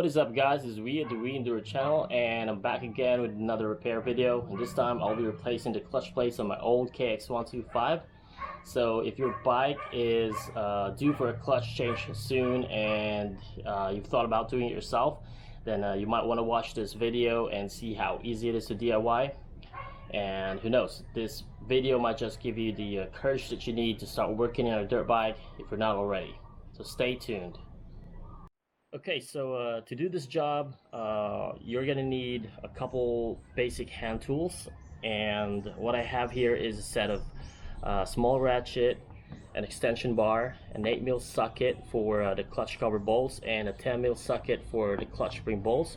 What is up, guys? This is we at the We Endure channel, and I'm back again with another repair video. And this time I'll be replacing the clutch plates on my old KX125. So if your bike is due for a clutch change soon and you've thought about doing it yourself, then you might want to watch this video and see how easy it is to DIY. And who knows, this video might just give you the courage that you need to start working on a dirt bike if you're not already. So stay tuned. Okay, so to do this job, you're gonna need a couple basic hand tools, and what I have here is a set of small ratchet, an extension bar, an 8mm socket for the clutch cover bolts, and a 10mm socket for the clutch spring bolts.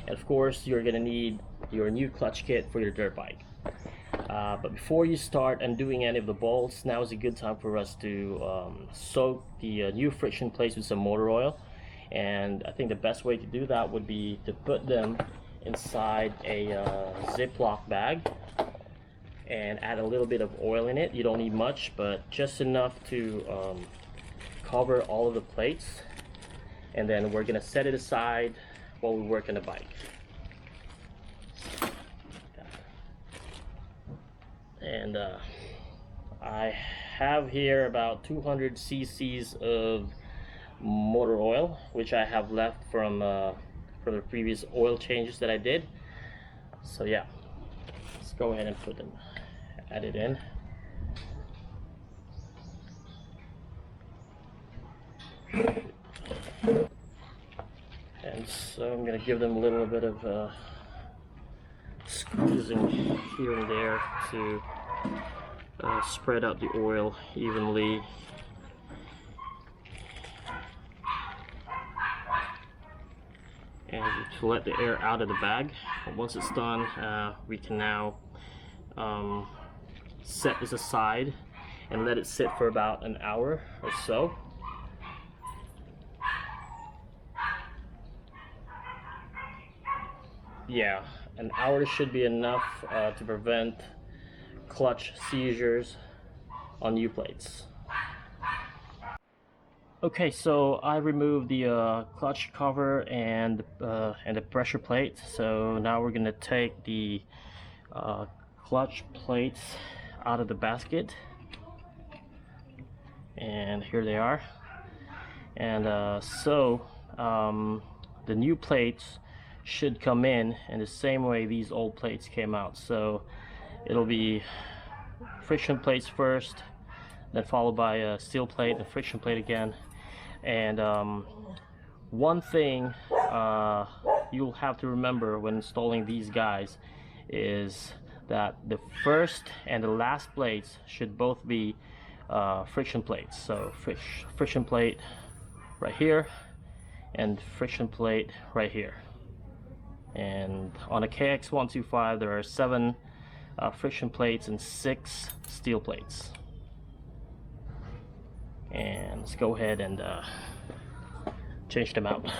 And of course, you're gonna need your new clutch kit for your dirt bike. But before you start undoing any of the bolts, now is a good time for us to soak the new friction plates with some motor oil. And I think the best way to do that would be to put them inside a Ziploc bag and add a little bit of oil in it. You don't need much, but just enough to cover all of the plates. And then we're gonna set it aside while we work on the bike. And I have here about 200 cc's of motor oil, which I have left from the previous oil changes that I did. So yeah, let's go ahead and add it in. And so I'm gonna give them a little bit of squeezing here and there to spread out the oil evenly. And to let the air out of the bag. And once it's done, we can now set this aside and let it sit for about an hour or so. Yeah, an hour should be enough to prevent clutch seizures on new plates. Okay, so I removed the clutch cover and the pressure plate. So now we're gonna take the clutch plates out of the basket, and here they are. And the new plates should come in the same way these old plates came out. So it'll be friction plates first, then followed by a steel plate, a friction plate again. And one thing you'll have to remember when installing these guys is that the first and the last plates should both be friction plates. So friction plate right here and friction plate right here. And on a KX125 there are 7 friction plates and 6 steel plates. And let's go ahead and change them out.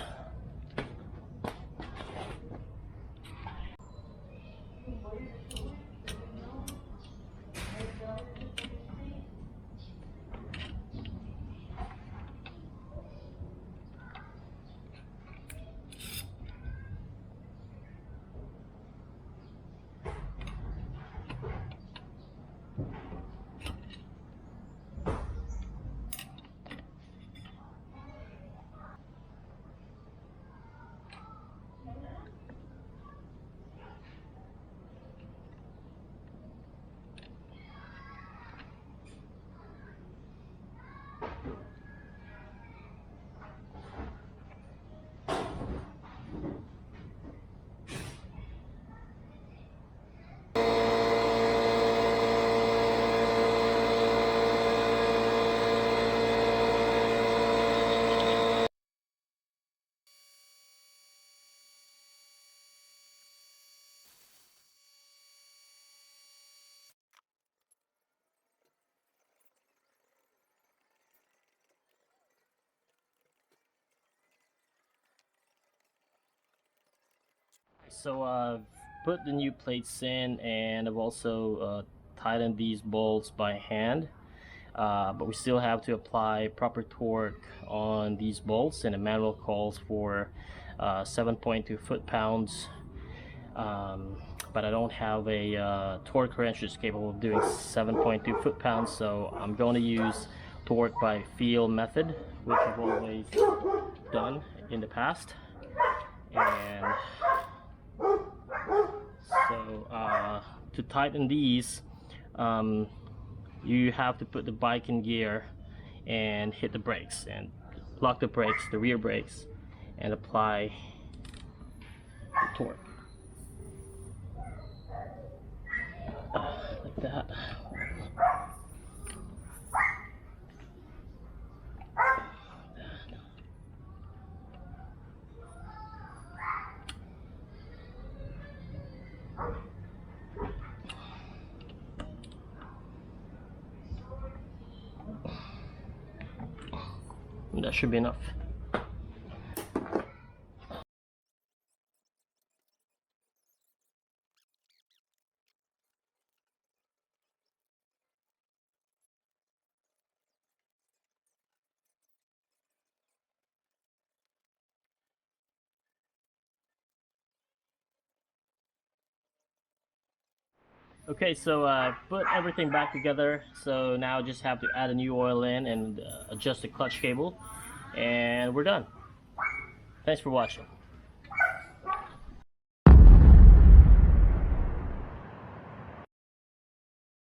So I've put the new plates in, and I've also tightened these bolts by hand. But we still have to apply proper torque on these bolts, and the manual calls for 7.2 foot-pounds, but I don't have a torque wrench that's capable of doing 7.2 foot-pounds, so I'm going to use torque by feel method, which I've always done in the past. And so to tighten these, you have to put the bike in gear and hit the brakes and lock the brakes, the rear brakes, and apply the torque like that. And that should be enough. Okay, so put everything back together. So now I just have to add a new oil in and adjust the clutch cable, and we're done. Thanks for watching.